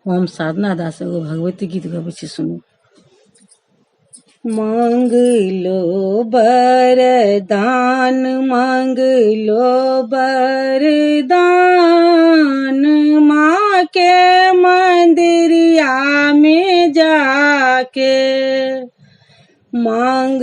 हम साधना दास एगो भगवती गीत गबै छी, सुनू। मांग लो वरदान, मांग लो वरदान, माँ के मंदिरिया में जाके। मांग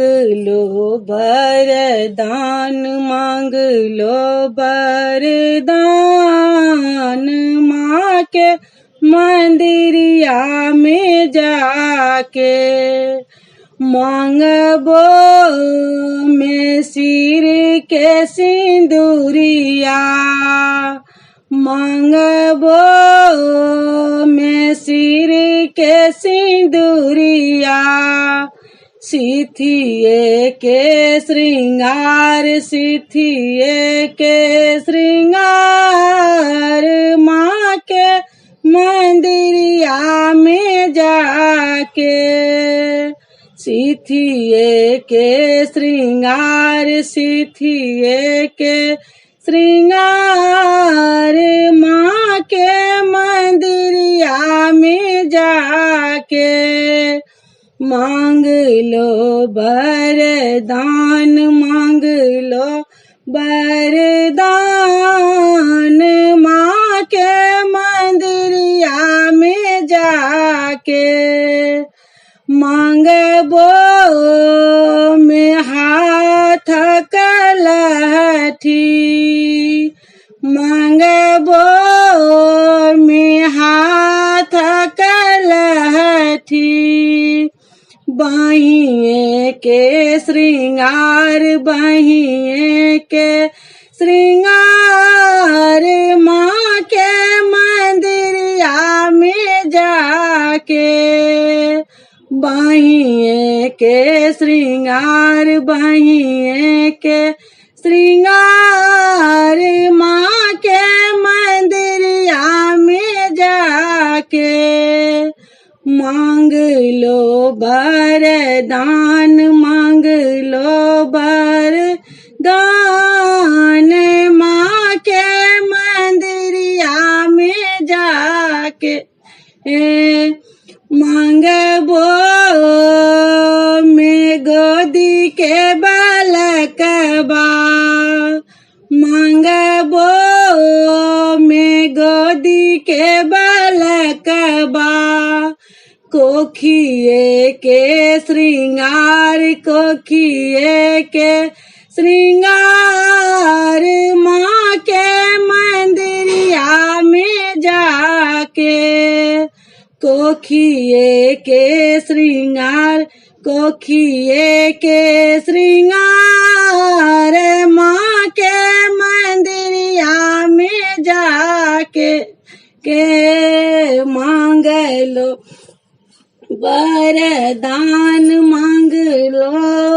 लो वरदान, मांग लो वरदान, माँ के मंदिरिया में जाके। मांगबो में सिर के सिंदूरिया, मांगबो में सिर के सिंदूरिया, सिथिए के श्रृंगार, सिथिए के श्रृंगार, माँ के मंदिरिया में जाके। सिथिए के श्रृंगार, सिथिए के श्रृंगार, माँ के मंदिरिया में जाके। मांग लो वरदान, मांग लो वरदान, माँ के मंदिरिया में जाके। मांगबो में हाथ कलहठी, मांगबो में हाथ कलहठी, बहिए के श्रृंगार, बहिए के श्रृंगार, माँ के मंदिरिया में जाके। बहिए के श्रृंगार, बहिए के श्रृंगार, माँ के मंदिरिया में जाके। मांग लो वरदान, मांग लो वरदान, माँ के मंदिरिया में जाके। मांगबो में गोदी के बालकबा, मांगबो में गोदी के बालकबा, कोखिए के श्रृंगार, कोखिए के श्रृंगार, माँ के मंदिरिया में जाके। कोखिए के श्रृंगार, कोखिए के श्रृंगार, माँ के मंदिरिया में जाके। के मांग लो वरदान, मांग लो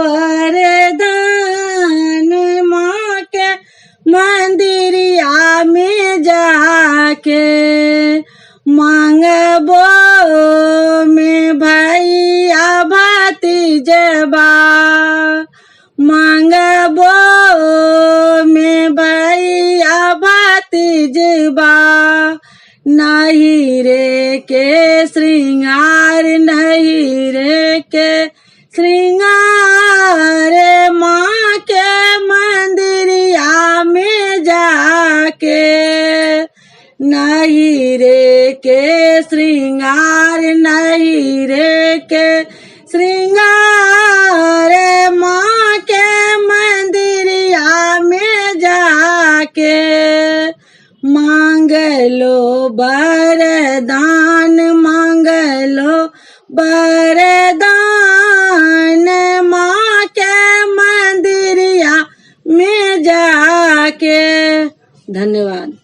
वरदान, माँ के मंदिरिया में जाके। मांगबो में भैया भतीजबा, मांगबो में भैया भतीजबा, नहीं रे के श्रृंगार, नहीं रे के श्रृंगार, माँ के मंदिरिया में जाके। नहीं रे के श्रृंगार, नहीं रे के श्रृंगार, माँ के मंदिरिया में जाके। मांग लो वरदान, मांग लो वरदान, माँ के मंदिरिया में जाके। धन्यवाद।